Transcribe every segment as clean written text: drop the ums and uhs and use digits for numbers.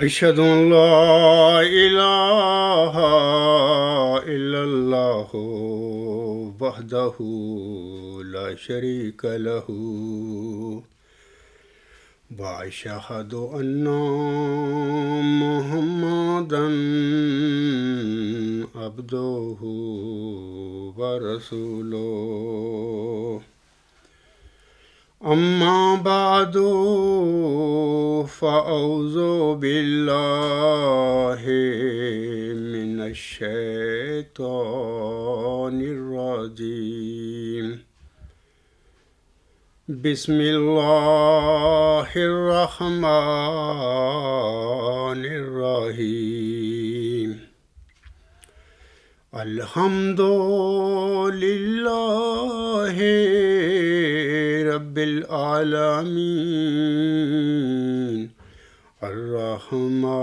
أشهد أن لا إله إلا الله وحده لا شريك له وأشهد أن محمدا عبده ورسوله أما بعد فأعوذ بالله من الشيطان الرجيم بسم الله الرحمن الرحيم الحمد لله رب العالمين الرحمن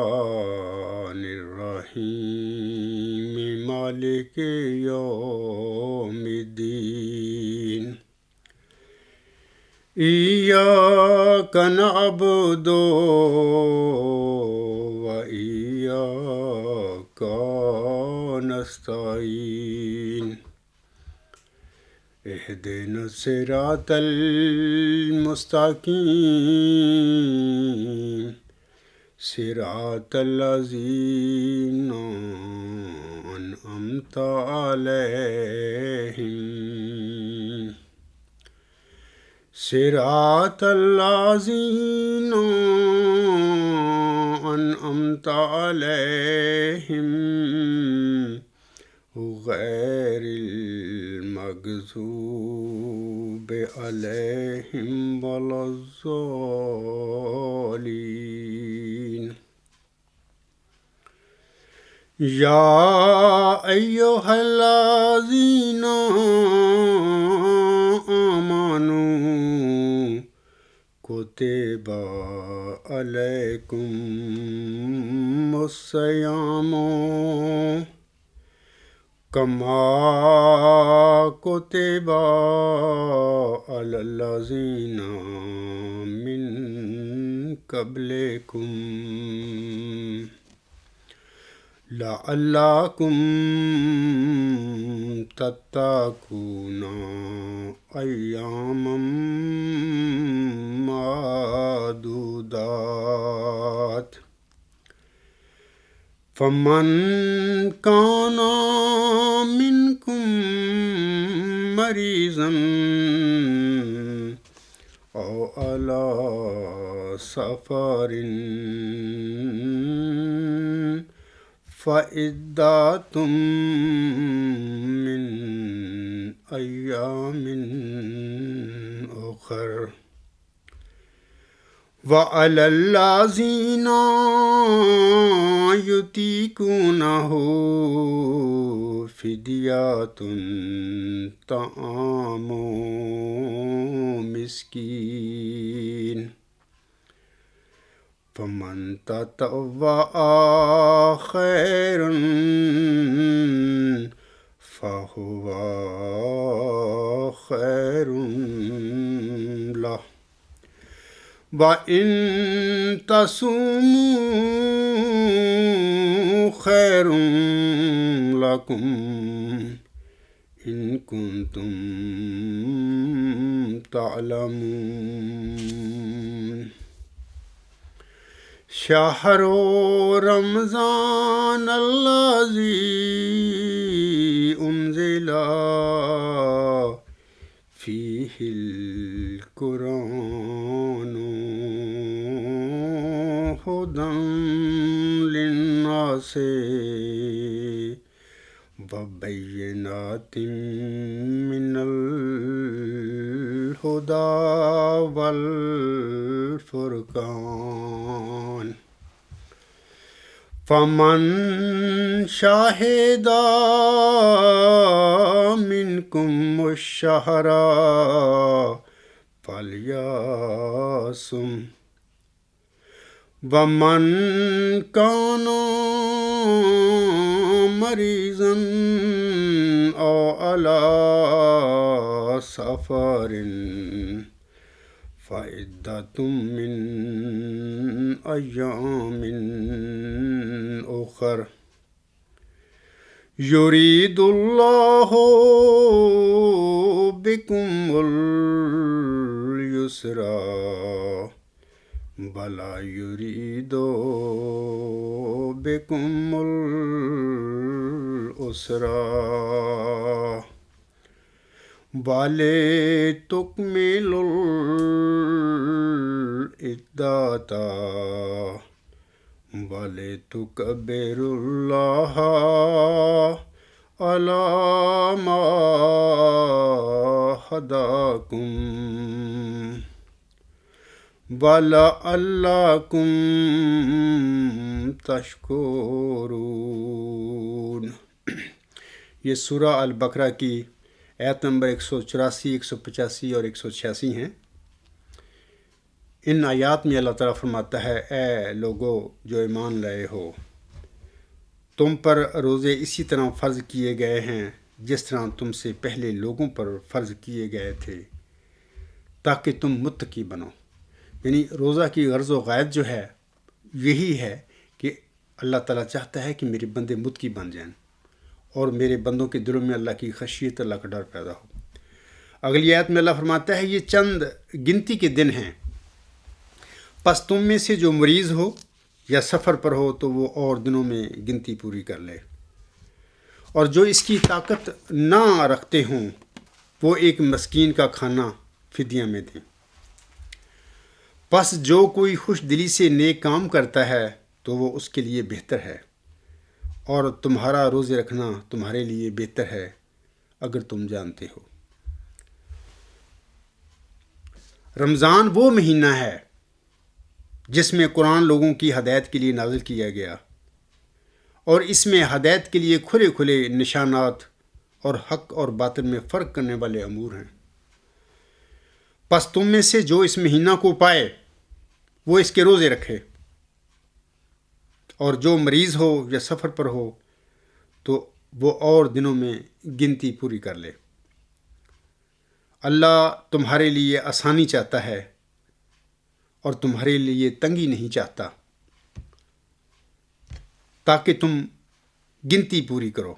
الرحيم مالك يوم الدين إياك نعبد وإياك نستعين اهدنا الصراط المستقيم صراط الذين أنعمت عليهم صراط الذين أنعمت عليهم غير المغضوب عليهم ولا الضالين يا أيها الذين آمنوا كتب عليكم الصيام كما كتب على الذين من قبلكم لعلكم تتقون أياما معدودات فمن كان منكم مريضا أو على سفر فعدة من أيام أخر وعلى الذين يطيقونه فدية طعام مسكين فمن تطوع خيرا فهو خير له وإن تصوموا خير لكم إن كنتم تعلمون شهر رمضان الذي أنزل فيه القرآن هدى للناس وبينات من الهدى والفرقان فمن شهد منكم الشهر فليصم ومن كان مريضا أو على سفر فعدة من أيام أخر يريد الله بكم اليسر ولا يريد بكم العسر وَلِتُكْمِلُوا الْعِدَّةَ وَلِتُكَبِّرُوا اللَّهَ عَلَى مَا هَدَاكُمْ وَلَعَلَّكُمْ تَشْكُرُونَ۔ یہ سورہ البقرہ کی آیت نمبر 184، 185 اور 186 ہیں۔ ان آیات میں اللہ تعالیٰ فرماتا ہے، اے لوگو جو ایمان لائے ہو، تم پر روزے اسی طرح فرض کیے گئے ہیں جس طرح تم سے پہلے لوگوں پر فرض کیے گئے تھے، تاکہ تم متقی بنو۔ یعنی روزہ کی غرض و غایت جو ہے یہی ہے کہ اللہ تعالیٰ چاہتا ہے کہ میرے بندے متقی بن جائیں اور میرے بندوں کے دلوں میں اللہ کی خشیت، اللہ کا ڈر پیدا ہو۔ اگلی آیت میں اللہ فرماتا ہے، یہ چند گنتی کے دن ہیں، پس تم میں سے جو مریض ہو یا سفر پر ہو تو وہ اور دنوں میں گنتی پوری کر لے، اور جو اس کی طاقت نہ رکھتے ہوں وہ ایک مسکین کا کھانا فدیہ میں دیں۔ پس جو کوئی خوش دلی سے نیک کام کرتا ہے تو وہ اس کے لیے بہتر ہے، اور تمہارا روزے رکھنا تمہارے لیے بہتر ہے اگر تم جانتے ہو۔ رمضان وہ مہینہ ہے جس میں قرآن لوگوں کی ہدایت کے لیے نازل کیا گیا، اور اس میں ہدایت کے لیے کھلے کھلے نشانات اور حق اور باطل میں فرق کرنے والے امور ہیں۔ پس تم میں سے جو اس مہینہ کو پائے وہ اس کے روزے رکھے، اور جو مریض ہو یا سفر پر ہو تو وہ اور دنوں میں گنتی پوری کر لے۔ اللہ تمہارے لیے آسانی چاہتا ہے اور تمہارے لیے تنگی نہیں چاہتا، تاکہ تم گنتی پوری کرو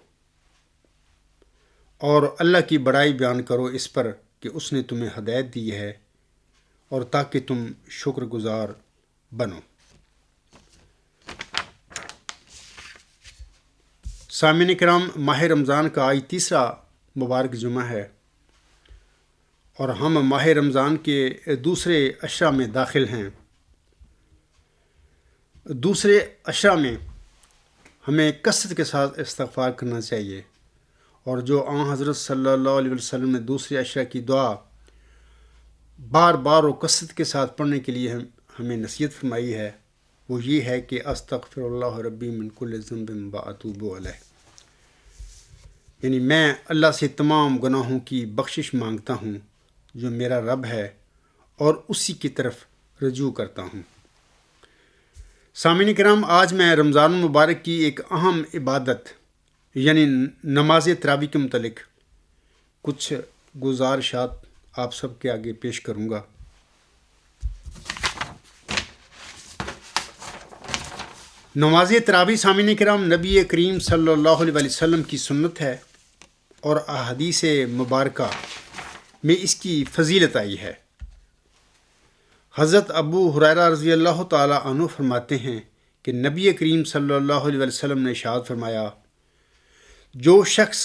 اور اللہ کی بڑائی بیان کرو اس پر کہ اس نے تمہیں ہدایت دی ہے، اور تاکہ تم شکر گزار بنو۔ سامعین کرام، ماہ رمضان کا آج تیسرا مبارک جمعہ ہے، اور ہم ماہ رمضان کے دوسرے عشرہ میں داخل ہیں۔ دوسرے عشرہ میں ہمیں کثرت کے ساتھ استغفار کرنا چاہیے، اور جو آن حضرت صلی اللہ علیہ وسلم نے دوسرے عشرہ کی دعا بار بار و کثرت کے ساتھ پڑھنے کے لیے ہمیں نصیحت فرمائی ہے، وہ یہ ہے کہ استغفر اللہ ربی من کل ذنب واتوب علیہ، یعنی میں اللہ سے تمام گناہوں کی بخشش مانگتا ہوں جو میرا رب ہے، اور اسی کی طرف رجوع کرتا ہوں۔ سامعین کرام، آج میں رمضان المبارک کی ایک اہم عبادت یعنی نماز تراویح کے متعلق کچھ گزارشات آپ سب کے آگے پیش کروں گا۔ نماز تراویح سامعین کرام نبی کریم صلی اللہ علیہ وسلم کی سنت ہے، اور احادیث مبارکہ میں اس کی فضیلت آئی ہے۔ حضرت ابو ہریرہ رضی اللہ تعالی عنہ فرماتے ہیں کہ نبی کریم صلی اللہ علیہ وسلم نے ارشاد فرمایا، جو شخص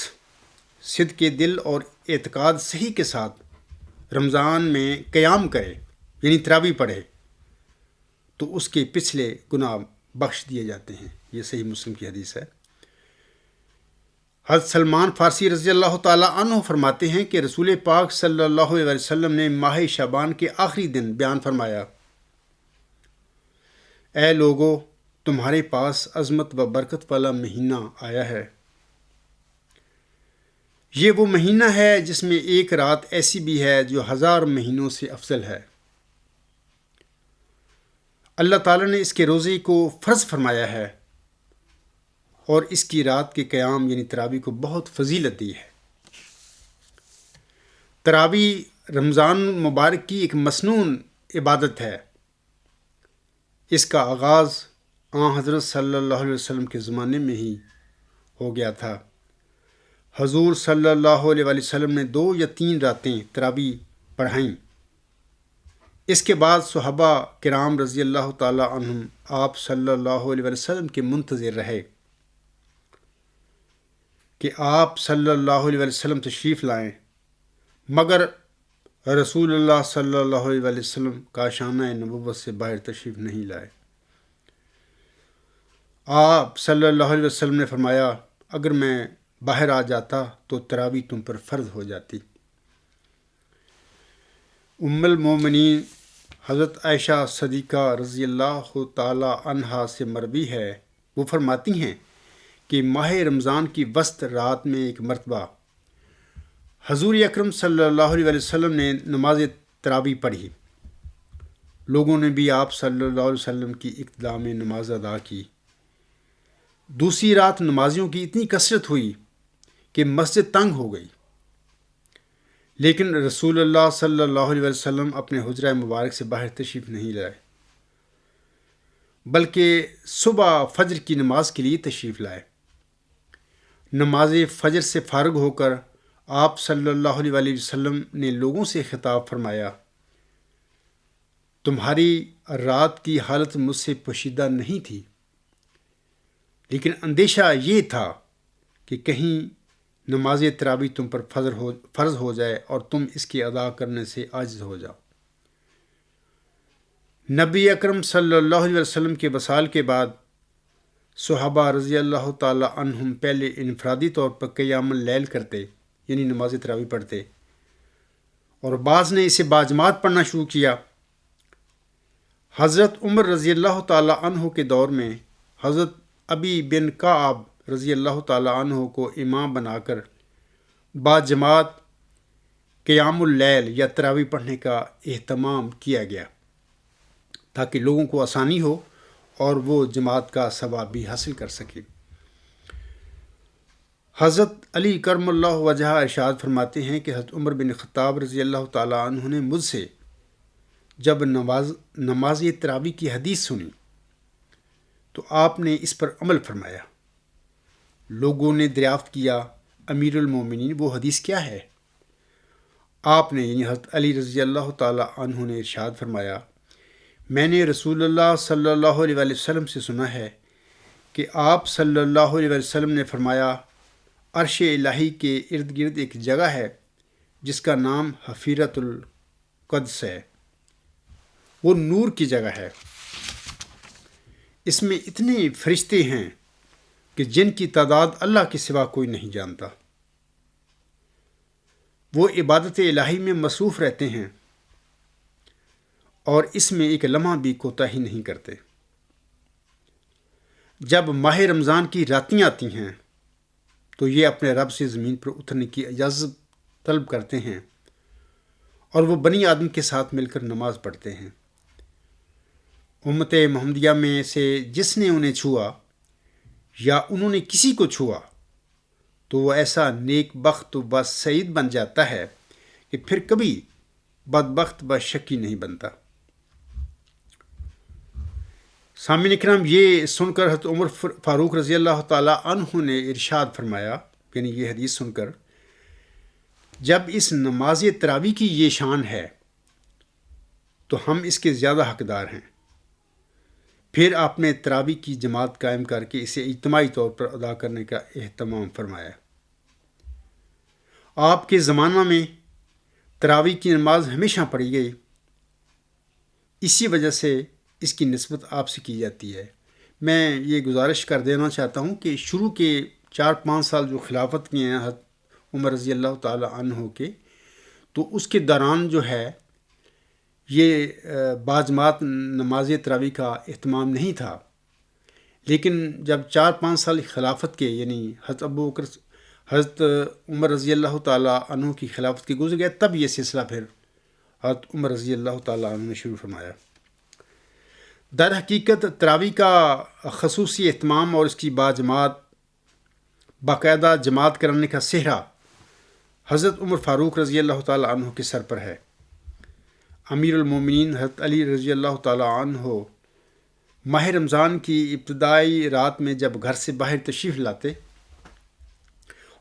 صدق دل اور اعتقاد صحیح کے ساتھ رمضان میں قیام کرے یعنی تراویح پڑھے تو اس کے پچھلے گناہ بخش دیے جاتے ہیں۔ یہ صحیح مسلم کی حدیث ہے۔ حضرت سلمان فارسی رضی اللہ تعالیٰ عنہ فرماتے ہیں کہ رسول پاک صلی اللہ علیہ وسلم نے ماہ شعبان کے آخری دن بیان فرمایا، اے لوگو، تمہارے پاس عظمت و برکت والا مہینہ آیا ہے۔ یہ وہ مہینہ ہے جس میں ایک رات ایسی بھی ہے جو 1000 مہینوں سے افضل ہے۔ اللہ تعالیٰ نے اس کے روزے کو فرض فرمایا ہے، اور اس کی رات کے قیام یعنی تراویح کو بہت فضیلت دی ہے۔ تراویح رمضان مبارک کی ایک مسنون عبادت ہے۔ اس کا آغاز حضرت صلی اللہ علیہ وسلم کے زمانے میں ہی ہو گیا تھا۔ حضور صلی اللہ علیہ وسلم نے 2 یا 3 راتیں تراویح پڑھائیں۔ اس کے بعد صحابہ کرام رضی اللہ تعالی عنہم آپ صلی اللہ علیہ وسلم کے منتظر رہے کہ آپ صلی اللہ علیہ وسلم تشریف لائیں، مگر رسول اللہ صلی اللہ علیہ وسلم کاشانہ نبوت سے باہر تشریف نہیں لائے۔ آپ صلی اللہ علیہ وسلم نے فرمایا، اگر میں باہر آ جاتا تو تراویح تم پر فرض ہو جاتی۔ ام المومنین حضرت عائشہ صدیقہ رضی اللہ تعالی عنہا سے مروی ہے، وہ فرماتی ہیں کہ ماہ رمضان کی وسط رات میں ایک مرتبہ حضور اکرم صلی اللہ علیہ وسلم نے نماز تراویح پڑھی۔ لوگوں نے بھی آپ صلی اللہ علیہ وسلم کی اقتداء میں نماز ادا کی۔ دوسری رات نمازیوں کی اتنی کثرت ہوئی کہ مسجد تنگ ہو گئی، لیکن رسول اللہ صلی اللہ علیہ وسلم اپنے حجرہ مبارک سے باہر تشریف نہیں لائے، بلکہ صبح فجر کی نماز کے لیے تشریف لائے۔ نماز فجر سے فارغ ہو کر آپ صلی اللہ علیہ وسلم نے لوگوں سے خطاب فرمایا، تمہاری رات کی حالت مجھ سے پوشیدہ نہیں تھی، لیکن اندیشہ یہ تھا کہ کہیں نماز تراویح تم پر فرض ہو جائے اور تم اس کی ادا کرنے سے عاجز ہو جاؤ۔ نبی اکرم صلی اللہ علیہ وسلم کے وصال کے بعد صحابہ رضی اللہ تعالی عنہم پہلے انفرادی طور پر قیام اللیل کرتے، یعنی نماز تراویح پڑھتے، اور بعض نے اسے باجماعت پڑھنا شروع کیا۔ حضرت عمر رضی اللہ تعالی عنہ کے دور میں حضرت ابی بن کعب رضی اللہ تعالی عنہ کو امام بنا کر باجماعت قیام اللیل یا تراویح پڑھنے کا اہتمام کیا گیا تاکہ لوگوں کو آسانی ہو اور وہ جماعت کا ثواب بھی حاصل کر سکیں۔ حضرت علی کرم اللہ وجہہ ارشاد فرماتے ہیں کہ حضرت عمر بن خطاب رضی اللہ تعالی عنہ نے مجھ سے جب نماز تراویح کی حدیث سنی تو آپ نے اس پر عمل فرمایا۔ لوگوں نے دریافت کیا، امیر المومنین وہ حدیث کیا ہے؟ آپ نے یعنی حضرت علی رضی اللہ تعالی عنہ نے ارشاد فرمایا، میں نے رسول اللہ صلی اللہ علیہ وسلم سے سنا ہے کہ آپ صلی اللہ علیہ وسلم نے فرمایا، عرش الہی کے ارد گرد ایک جگہ ہے جس کا نام حفیرۃ القدس ہے، وہ نور کی جگہ ہے، اس میں اتنے فرشتے ہیں کہ جن کی تعداد اللہ کے سوا کوئی نہیں جانتا۔ وہ عبادت الہی میں مصروف رہتے ہیں اور اس میں ایک لمحہ بھی کوتاہی نہیں کرتے۔ جب ماہ رمضان کی راتیں آتی ہیں تو یہ اپنے رب سے زمین پر اترنے کی اجازت طلب کرتے ہیں اور وہ بنی آدم کے ساتھ مل کر نماز پڑھتے ہیں۔ امت محمدیہ میں سے جس نے انہیں چھوا یا انہوں نے کسی کو چھوا تو وہ ایسا نیک بخت و بسعید بن جاتا ہے کہ پھر کبھی بدبخت بشکی نہیں بنتا۔ سامعین کرام، یہ سن کر حضرت عمر فاروق رضی اللہ تعالی عنہ نے ارشاد فرمایا، یعنی یہ حدیث سن کر، جب اس نماز تراویح کی یہ شان ہے تو ہم اس کے زیادہ حقدار ہیں۔ پھر آپ نے تراویح کی جماعت قائم کر کے اسے اجتماعی طور پر ادا کرنے کا اہتمام فرمایا۔ آپ کے زمانہ میں تراویح کی نماز ہمیشہ پڑھی گئی، اسی وجہ سے اس کی نسبت آپ سے کی جاتی ہے۔ میں یہ گزارش کر دینا چاہتا ہوں کہ شروع کے 4-5 سال جو خلافت کیے ہیں حضرت عمر رضی اللہ تعالی عنہ کے، تو اس کے دوران جو ہے یہ باجماعت نماز تراویح کا اہتمام نہیں تھا، لیکن جب 4-5 سال خلافت کے یعنی حضرت عمر رضی اللہ تعالی عنہ کی خلافت کے گزر گئے، تب یہ سلسلہ پھر حضرت عمر رضی اللہ تعالی عنہ نے شروع فرمایا۔ در حقیقت تراویح کا خصوصی اہتمام اور اس کی باقاعدہ جماعت کرانے کا سہرا حضرت عمر فاروق رضی اللہ تعالی عنہ کے سر پر ہے۔ امیر المومنین حضرت علی رضی اللہ تعالیٰ عنہ ماہ رمضان کی ابتدائی رات میں جب گھر سے باہر تشریف لاتے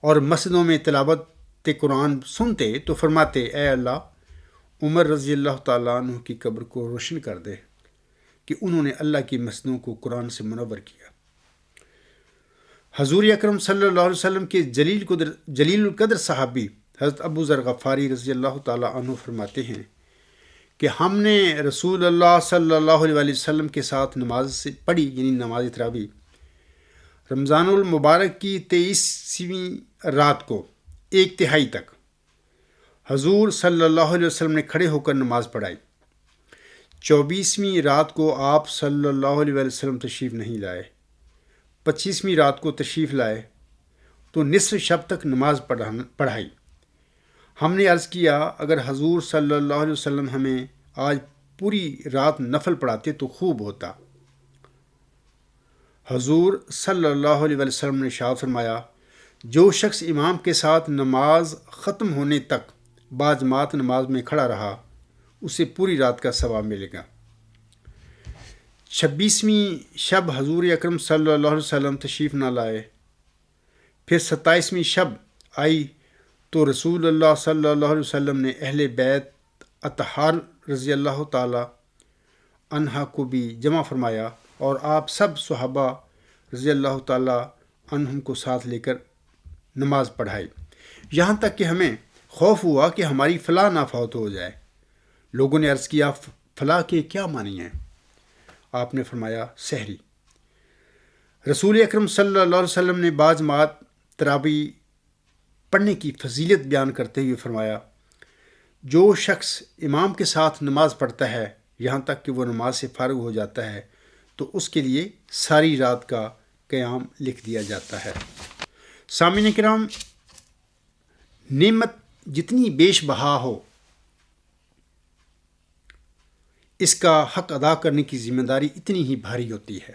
اور مسجدوں میں تلاوت قرآن سنتے تو فرماتے، اے اللہ عمر رضی اللہ تعالیٰ عنہ کی قبر کو روشن کر دے کہ انہوں نے اللہ کی مسجدوں کو قرآن سے منور کیا۔ حضور اکرم صلی اللہ علیہ وسلم کے جلیل القدر صحابی حضرت ابو ذر غفاری رضی اللہ تعالیٰ عنہ فرماتے ہیں کہ ہم نے رسول اللہ صلی اللہ علیہ وسلم کے ساتھ نماز پڑھی، یعنی نماز تراویح، رمضان المبارک کی 23ویں رات کو 1/3 تک حضور صلی اللہ علیہ وسلم نے کھڑے ہو کر نماز پڑھائی۔ 24ویں رات کو آپ صلی اللہ علیہ وسلم تشریف نہیں لائے۔ 25ویں رات کو تشریف لائے تو نصف شب تک نماز پڑھائی۔ ہم نے عرض کیا، اگر حضور صلی اللہ علیہ وسلم ہمیں آج پوری رات نفل پڑھاتے تو خوب ہوتا۔ حضور صلی اللہ علیہ وسلم نے ارشاد فرمایا، جو شخص امام کے ساتھ نماز ختم ہونے تک باجماعت نماز میں کھڑا رہا اسے پوری رات کا ثواب ملے گا۔ 26ویں شب حضور اکرم صلی اللہ علیہ وسلم تشریف نہ لائے۔ پھر 27ویں شب آئی تو رسول اللہ صلی اللہ علیہ وسلم نے اہل بیت اطہار رضی اللہ تعالی عنہ کو بھی جمع فرمایا اور آپ سب صحابہ رضی اللہ تعالی عنہم کو ساتھ لے کر نماز پڑھائی، یہاں تک کہ ہمیں خوف ہوا کہ ہماری فلاح نہ فوت ہو جائے۔ لوگوں نے عرض کیا، فلاح کے کیا معنی ہیں؟ آپ نے فرمایا، سحری۔ رسول اکرم صلی اللہ علیہ وسلم نے باجماعت تراویح پڑھنے کی فضیلت بیان کرتے ہوئے فرمایا، جو شخص امام کے ساتھ نماز پڑھتا ہے یہاں تک کہ وہ نماز سے فارغ ہو جاتا ہے تو اس کے لیے ساری رات کا قیام لکھ دیا جاتا ہے۔ سامعین کرام، نعمت جتنی بیش بہا ہو اس کا حق ادا کرنے کی ذمہ داری اتنی ہی بھاری ہوتی ہے۔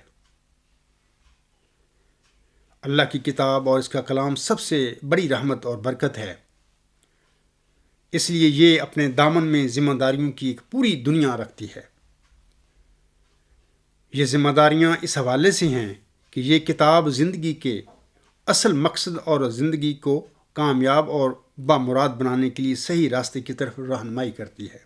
اللہ کی کتاب اور اس کا کلام سب سے بڑی رحمت اور برکت ہے، اس لیے یہ اپنے دامن میں ذمہ داریوں کی ایک پوری دنیا رکھتی ہے۔ یہ ذمہ داریاں اس حوالے سے ہیں کہ یہ کتاب زندگی کے اصل مقصد اور زندگی کو کامیاب اور بامراد بنانے کے لیے صحیح راستے کی طرف رہنمائی کرتی ہے۔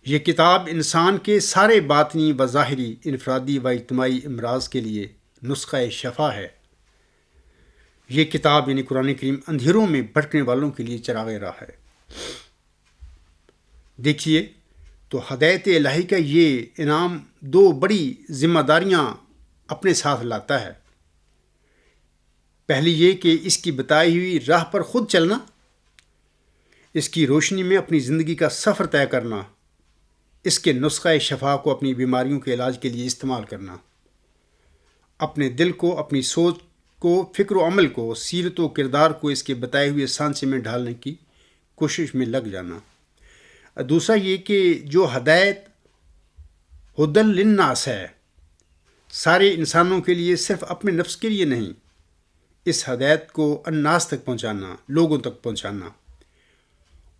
یہ کتاب انسان کے سارے باطنی و ظاہری، انفرادی و اجتماعی امراض کے لیے نسخہ شفا ہے۔ یہ کتاب یعنی قرآن کریم اندھیروں میں بھٹکنے والوں کے لیے چراغ راہ ہے۔ دیکھیے تو ہدایت الہی کا یہ انعام 2 بڑی ذمہ داریاں اپنے ساتھ لاتا ہے۔ پہلی یہ کہ اس کی بتائی ہوئی راہ پر خود چلنا، اس کی روشنی میں اپنی زندگی کا سفر طے کرنا، اس کے نسخہ شفا کو اپنی بیماریوں کے علاج کے لیے استعمال کرنا، اپنے دل کو، اپنی سوچ کو، فکر و عمل کو، سیرت و کردار کو اس کے بتائے ہوئے سانچے میں ڈھالنے کی کوشش میں لگ جانا۔ دوسرا یہ کہ جو ہدایت ہدی للناس ہے، سارے انسانوں کے لیے، صرف اپنے نفس کے لیے نہیں، اس ہدایت کو الناس تک پہنچانا، لوگوں تک پہنچانا،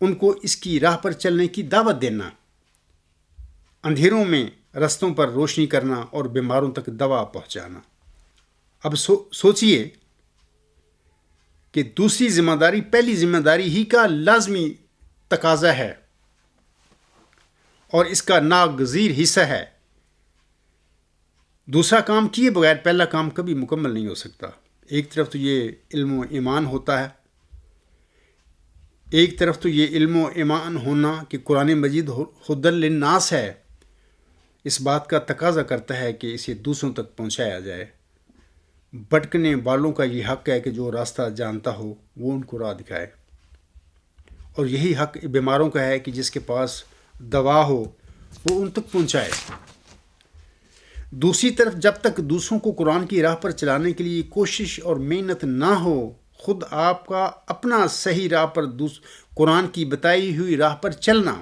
ان کو اس کی راہ پر چلنے کی دعوت دینا، اندھیروں میں رستوں پر روشنی کرنا اور بیماروں تک دوا پہنچانا۔ اب سوچئے کہ دوسری ذمہ داری پہلی ذمہ داری ہی کا لازمی تقاضا ہے اور اس کا ناگزیر حصہ ہے۔ دوسرا کام کیے بغیر پہلا کام کبھی مکمل نہیں ہو سکتا۔ ایک طرف تو یہ علم و ایمان ہوتا ہے، ایک طرف تو یہ علم و ایمان ہونا کہ قرآن مجید ہدی للناس ہے، اس بات کا تقاضا کرتا ہے کہ اسے دوسروں تک پہنچایا جائے۔ بھٹکنے والوں کا یہ حق ہے کہ جو راستہ جانتا ہو وہ ان کو راہ دکھائے، اور یہی حق بیماروں کا ہے کہ جس کے پاس دوا ہو وہ ان تک پہنچائے۔ دوسری طرف جب تک دوسروں کو قرآن کی راہ پر چلانے کے لیے کوشش اور محنت نہ ہو، خود آپ کا اپنا صحیح راہ پر قرآن کی بتائی ہوئی راہ پر چلنا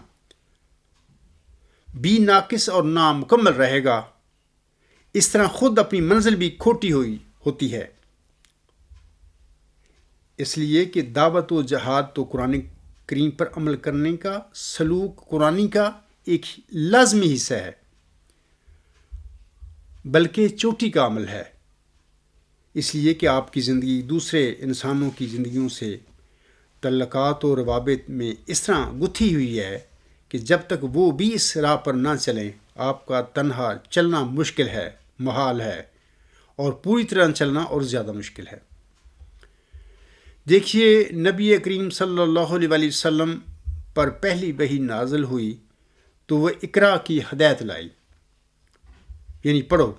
بھی ناقص اور نامکمل رہے گا۔ اس طرح خود اپنی منزل بھی کھوٹی ہوتی ہے۔ اس لیے کہ دعوت و جہاد تو قرآن کریم پر عمل کرنے کا سلوک قرآنی کا ایک لازمی حصہ ہے، بلکہ چوٹی کا عمل ہے، اس لیے کہ آپ کی زندگی دوسرے انسانوں کی زندگیوں سے تعلقات و روابط میں اس طرح گتھی ہوئی ہے کہ جب تک وہ بھی اس راہ پر نہ چلیں آپ کا تنہا چلنا مشکل ہے، محال ہے، اور پوری طرح چلنا اور زیادہ مشکل ہے۔ دیکھیے، نبی کریم صلی اللہ علیہ وسلم پر پہلی وحی نازل ہوئی تو وہ اقرا کی ہدایت لائی، یعنی پڑھو۔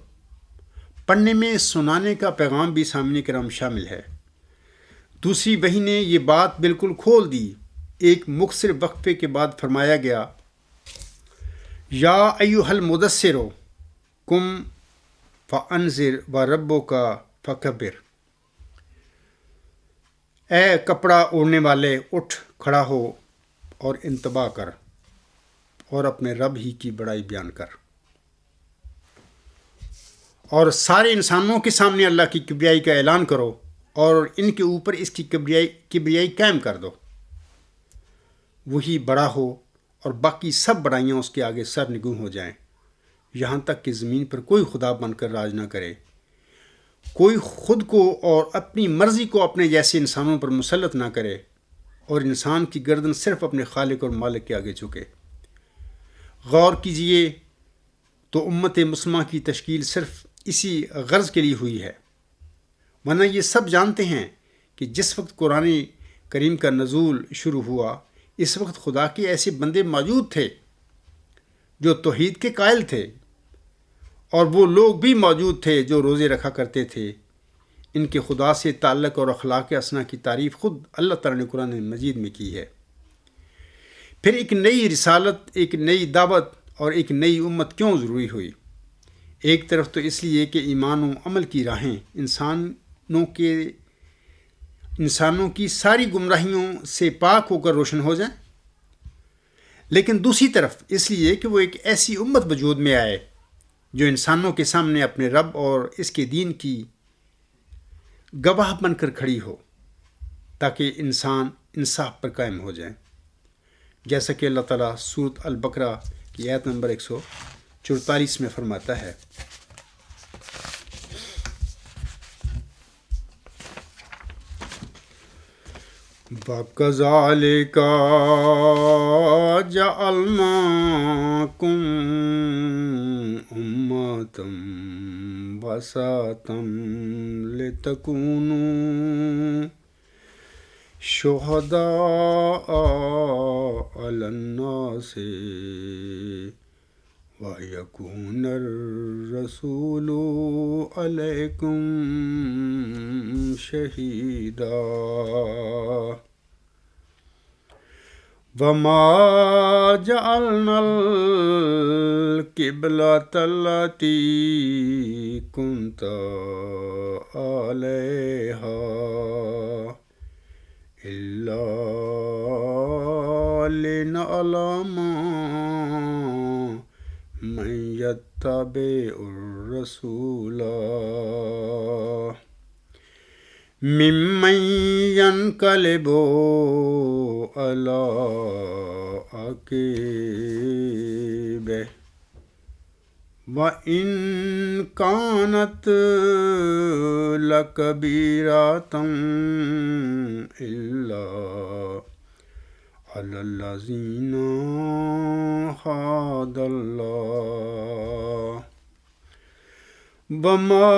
پڑھنے میں سنانے کا پیغام بھی سامنے کرام شامل ہے۔ دوسری وحی نے یہ بات بالکل کھول دی۔ ایک مختصر وقفے کے بعد فرمایا گیا، یا ایھا المدثر قم فانذر وربک فکبر، اے کپڑا اوڑھنے والے اٹھ کھڑا ہو اور انتباہ کر اور اپنے رب ہی کی بڑائی بیان کر، اور سارے انسانوں کے سامنے اللہ کی کبریائی کا اعلان کرو اور ان کے اوپر اس کی کبریائی قائم کر دو۔ وہی بڑا ہو اور باقی سب بڑائیاں اس کے آگے سر نگوں ہو جائیں، یہاں تک کہ زمین پر کوئی خدا بن کر راج نہ کرے، کوئی خود کو اور اپنی مرضی کو اپنے جیسے انسانوں پر مسلط نہ کرے، اور انسان کی گردن صرف اپنے خالق اور مالک کے آگے جھکے۔ غور کیجئے تو امت مسلمہ کی تشکیل صرف اسی غرض کے لیے ہوئی ہے، ورنہ یہ سب جانتے ہیں کہ جس وقت قرآن کریم کا نزول شروع ہوا اس وقت خدا کے ایسے بندے موجود تھے جو توحید کے قائل تھے، اور وہ لوگ بھی موجود تھے جو روزے رکھا کرتے تھے۔ ان کے خدا سے تعلق اور اخلاق حسنہ کی تعریف خود اللہ تعالیٰ نے قرآن مجید میں کی ہے۔ پھر ایک نئی رسالت، ایک نئی دعوت اور ایک نئی امت کیوں ضروری ہوئی؟ ایک طرف تو اس لیے کہ ایمان و عمل کی راہیں انسانوں کی ساری گمراہیوں سے پاک ہو کر روشن ہو جائیں، لیکن دوسری طرف اس لیے کہ وہ ایک ایسی امت وجود میں آئے جو انسانوں کے سامنے اپنے رب اور اس کے دین کی گواہ بن کر کھڑی ہو، تاکہ انسان انصاف پر قائم ہو جائیں، جیسا کہ اللہ تعالیٰ سورۃ البقرہ کی آیت نمبر 144 میں فرماتا ہے، وَكَذَلِكَ جَعَلْنَاكُمْ أُمَّةً وَسَطًا لِتَكُونُوا شُهَدَاءَ عَلَى النَّاسِ وَيَكُونَ الرَّسُولُ عَلَيْكُمْ شَهِيدًا وَمَا جَعَلْنَا الْقِبْلَةَ الَّتِي كُنْتَ عَلَيْهَا إِلَّا لِنَعْلَمَ مَن يَتَّبِعُ الرَّسُولَ ممن ينقلب على عقبيه وإن كانت لكبيرة إلا على الذين هدى الله وما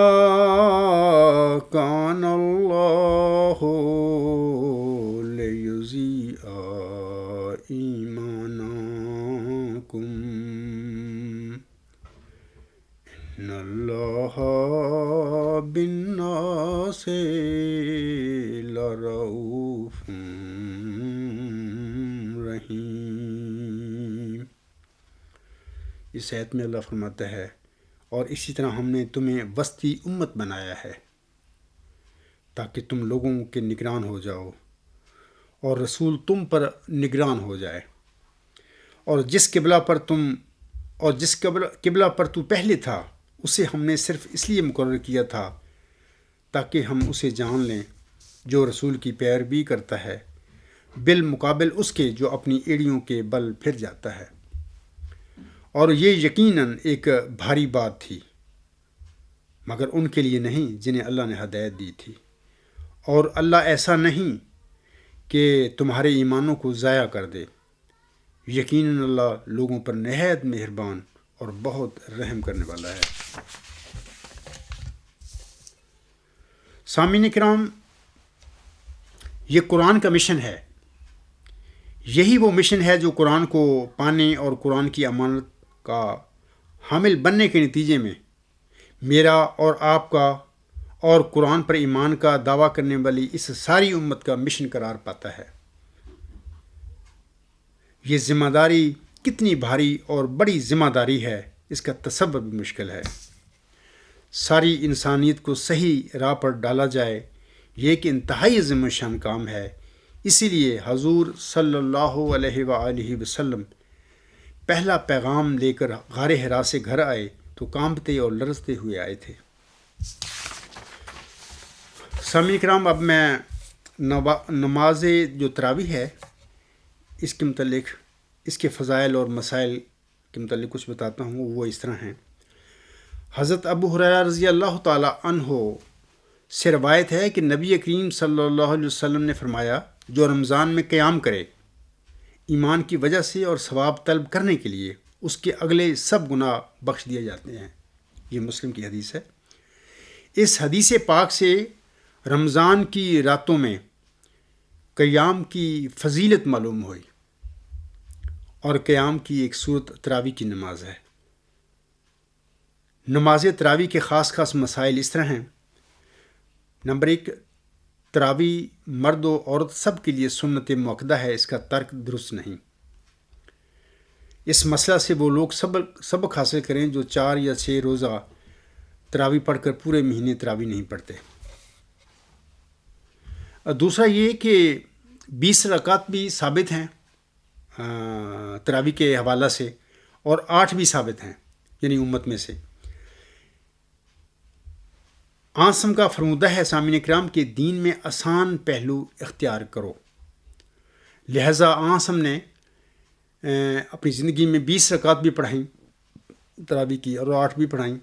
كان الله ليضيع إيمانكم إن الله بالناس لرؤوف رحیم۔ اس آیت میں اللہ فرماتا ہے، اور اسی طرح ہم نے تمہیں وسطی امت بنایا ہے تاکہ تم لوگوں کے نگران ہو جاؤ اور رسول تم پر نگران ہو جائے، اور جس قبلہ پر تو پہلے تھا اسے ہم نے صرف اس لیے مقرر کیا تھا تاکہ ہم اسے جان لیں۔ جو رسول کی پیروی کرتا ہے بالمقابل اس کے جو اپنی ایڑیوں کے بل پھر جاتا ہے، اور یہ یقیناً ایک بھاری بات تھی، مگر ان کے لیے نہیں جنہیں اللہ نے ہدایت دی تھی۔ اور اللہ ایسا نہیں کہ تمہارے ایمانوں کو ضائع کر دے، یقیناً اللہ لوگوں پر نہایت مہربان اور بہت رحم کرنے والا ہے۔ سامعین کرام، یہ قرآن کا مشن ہے۔ یہی وہ مشن ہے جو قرآن کو پانے اور قرآن کی امانت کا حامل بننے کے نتیجے میں میرا اور آپ کا اور قرآن پر ایمان کا دعویٰ کرنے والی اس ساری امت کا مشن قرار پاتا ہے۔ یہ ذمہ داری کتنی بھاری اور بڑی ذمہ داری ہے، اس کا تصور بھی مشکل ہے۔ ساری انسانیت کو صحیح راہ پر ڈالا جائے، یہ ایک انتہائی عظیم الشان کام ہے۔ اسی لیے حضور صلی اللہ علیہ وآلہ وسلم پہلا پیغام لے کر غار حرا سے گھر آئے تو کانپتے اور لرزتے ہوئے آئے تھے۔ سامعین کرام، اب میں نماز جو تراویح ہے اس کے متعلق، اس کے فضائل اور مسائل کے متعلق کچھ بتاتا ہوں۔ وہ اس طرح ہیں۔ حضرت ابو ہریرہ رضی اللہ تعالی عنہ سے روایت ہے کہ نبی کریم صلی اللہ علیہ وسلم نے فرمایا، جو رمضان میں قیام کرے ایمان کی وجہ سے اور ثواب طلب کرنے کے لیے، اس کے اگلے سب گناہ بخش دیے جاتے ہیں۔ یہ مسلم کی حدیث ہے۔ اس حدیث پاک سے رمضان کی راتوں میں قیام کی فضیلت معلوم ہوئی، اور قیام کی ایک صورت تراویح کی نماز ہے۔ نماز تراویح کے خاص خاص مسائل اس طرح ہیں۔ نمبر 1، تراویح مرد و عورت سب کے لیے سنت مؤکدہ ہے، اس کا ترک درست نہیں۔ اس مسئلہ سے وہ لوگ سبق حاصل کریں جو 4 یا 6 روزہ تراویح پڑھ کر پورے مہینے تراویح نہیں پڑھتے۔ دوسرا یہ کہ 20 رکعت بھی ثابت ہیں تراویح کے حوالہ سے، اور 8 بھی ثابت ہیں، یعنی امت میں سے۔ آنسم کا فرمودہ ہے سامعین کرام کہ دین میں آسان پہلو اختیار کرو، لہٰذا آنسم نے اپنی زندگی میں 20 رکعت بھی پڑھائیں تراویح کی، اور 8 بھی پڑھائیں۔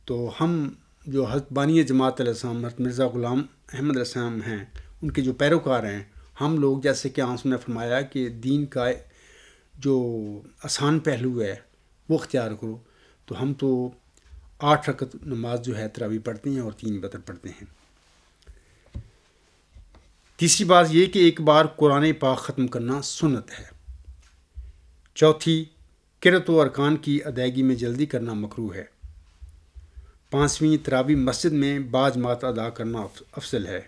تو ہم جو حضرت بانی جماعت علیہ السلام حضرت مرزا غلام احمد علیہ السلام ہیں، ان کے جو پیروکار ہیں، ہم لوگ جیسے کہ آنسم نے فرمایا کہ دین کا جو آسان پہلو ہے وہ اختیار کرو، تو ہم تو 8 رکعت نماز جو ہے تراویح پڑھتے ہیں اور 3 وتر پڑھتے ہیں۔ تیسری بات یہ کہ ایک بار قرآن پاک ختم کرنا سنت ہے۔ چوتھی، قرأت و ارکان کی ادائیگی میں جلدی کرنا مکروہ ہے۔ 5ویں، تراویح مسجد میں باجماعت ادا کرنا افضل ہے۔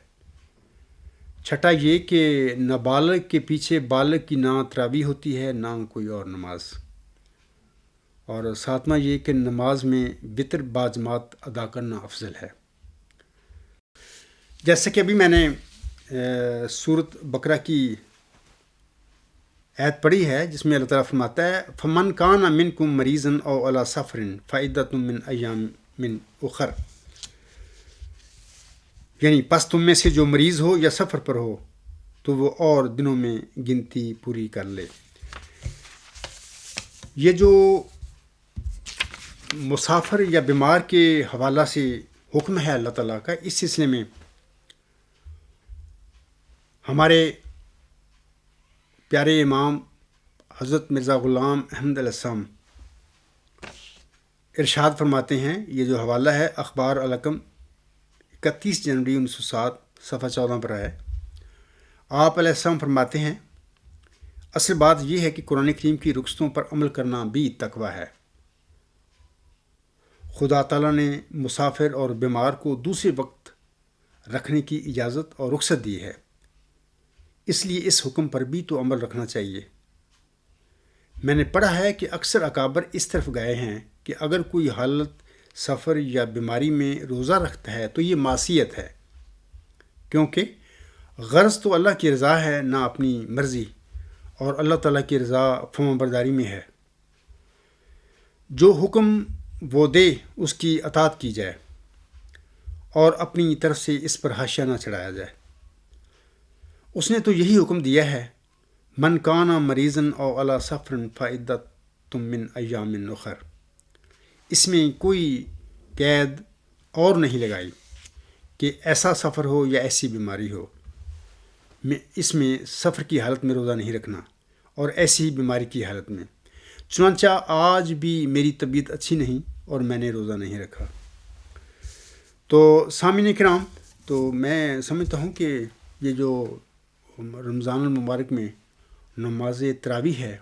چھٹا یہ کہ نابالغ کے پیچھے بالغ کی نہ تراویح ہوتی ہے نہ کوئی اور نماز۔ اور 7واں یہ کہ نماز میں وتر باجماعت ادا کرنا افضل ہے۔ جیسے کہ ابھی میں نے سورۃ بقرہ کی آیت پڑھی ہے جس میں اللہ تعالیٰ فرماتا ہے فَمَنْ كَانَ مِنْكُمْ مَرِيضًا أَوْ عَلَىٰ سَفَرٍ فَعِدَّةٌ مِّنْ أَيَّامٍ أُخَرَ، یعنی پس تم میں سے جو مریض ہو یا سفر پر ہو تو وہ اور دنوں میں گنتی پوری کر لے۔ یہ جو مسافر یا بیمار کے حوالہ سے حکم ہے اللہ تعالیٰ کا، اس سلسلے میں ہمارے پیارے امام حضرت مرزا غلام احمد علیہ السلام ارشاد فرماتے ہیں، یہ جو حوالہ ہے اخبار الرقم 31 جنوری 1907 صفحہ 14 پر ہے۔ آپ علیہ السلام فرماتے ہیں، اصل بات یہ ہے کہ قرآن کریم کی رخصتوں پر عمل کرنا بھی تقویٰ ہے۔ خدا تعالیٰ نے مسافر اور بیمار کو دوسرے وقت رکھنے کی اجازت اور رخصت دی ہے، اس لیے اس حکم پر بھی تو عمل رکھنا چاہیے۔ میں نے پڑھا ہے کہ اکثر اکابر اس طرف گئے ہیں کہ اگر کوئی حالت سفر یا بیماری میں روزہ رکھتا ہے تو یہ معصیت ہے، کیونکہ غرض تو اللہ کی رضا ہے نہ اپنی مرضی، اور اللہ تعالیٰ کی رضا فرمانبرداری میں ہے۔ جو حکم وہ دے اس کی اطاعت کی جائے اور اپنی طرف سے اس پر حاشیہ نہ چڑھایا جائے۔ اس نے تو یہی حکم دیا ہے، من کانا مریضن او علی سفر فعدۃ من ایام اخر۔ اس میں کوئی قید اور نہیں لگائی کہ ایسا سفر ہو یا ایسی بیماری ہو، اس میں سفر کی حالت میں روزہ نہیں رکھنا اور ایسی بیماری کی حالت میں۔ چنانچہ آج بھی میری طبیعت اچھی نہیں اور میں نے روزہ نہیں رکھا۔ تو سامعین کرام، تو میں سمجھتا ہوں کہ یہ جو رمضان المبارک میں نماز تراویح ہے،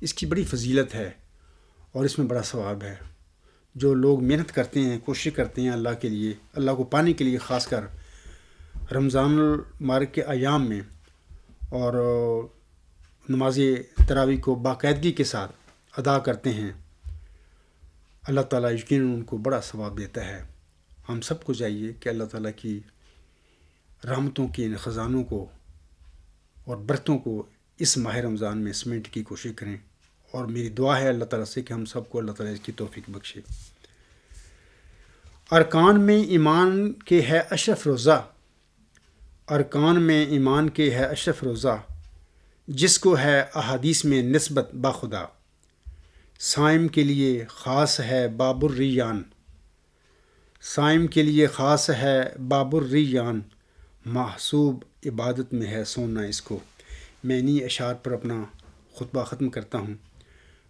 اس کی بڑی فضیلت ہے اور اس میں بڑا ثواب ہے۔ جو لوگ محنت کرتے ہیں، کوشش کرتے ہیں اللہ کے لیے، اللہ کو پانے کے لیے، خاص کر رمضان المبارک کے ایام میں، اور نماز تراویح کو باقاعدگی کے ساتھ ادا کرتے ہیں، اللہ تعالیٰ یقیناً ان کو بڑا ثواب دیتا ہے۔ ہم سب کو چاہیے کہ اللہ تعالیٰ کی رحمتوں کے ان خزانوں کو اور برکتوں کو اس ماہ رمضان میں سمیٹنے کی کوشش کریں، اور میری دعا ہے اللہ تعالیٰ سے کہ ہم سب کو اللہ تعالیٰ اس کی توفیق بخشے۔ ارکان میں ایمان کے ہے اشرف روزہ، ارکان میں ایمان کے ہے اشرف روزہ، جس کو ہے احادیث میں نسبت باخدا، صائم کے لیے خاص ہے باب الریان، صائم کے لیے خاص ہے باب الریان، محسوب عبادت میں ہے سونا اس کو۔ میں انہی اشعار پر اپنا خطبہ ختم کرتا ہوں۔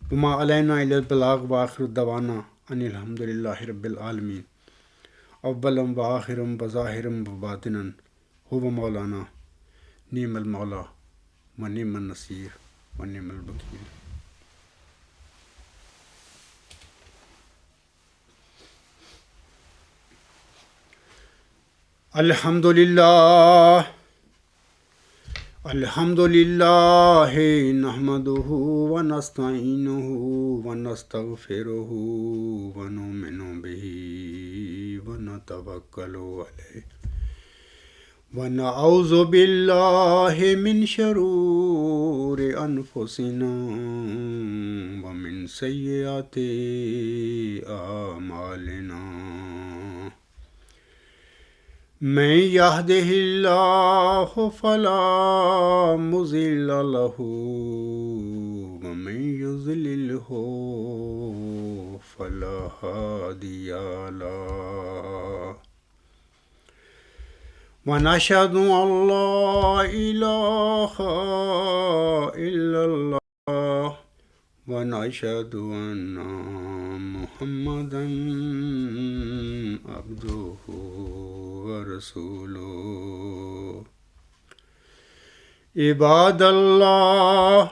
وما علینا الا البلاغ وآخر دعوانا ان الحمد للہ رب العالمین۔ اولم وآخرم وظاہرم وباطنن هو مولانا نعم المولا ونعم النصیر ونعم الوکیل۔ الحمد للہ نحمده ونستعینه ونستغفره ونؤمن به ونتوکل علیہ ونعوذ باللہ من شرور انفسنا ومن سیئات اعمالنا، من یہدہ اللہ فلا مضل لہ ومن یضللہ فلا ہادی لہ، ونشہد ان لا الہ الا اللہ ونشہد ان محمدا عبدہ ورسولہ۔ عباد اللہ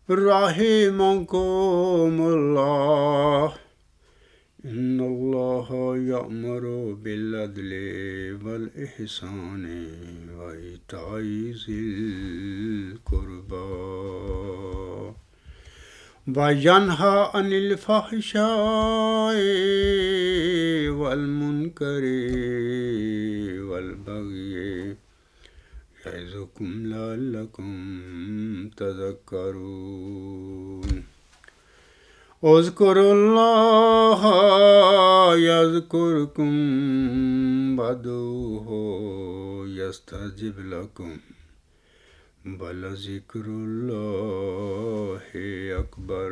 رحمکم اللہ، ان اللہ یأمر بالعدل والاحسان وایتاء ذی القربی وینہی عن الفحشاء والمنکر والبغی یعظکم لعلکم تذکرون۔ اذکروا اللہ یذکرکم وادعوہ یستجب لکم ولذکر اللہ اکبر۔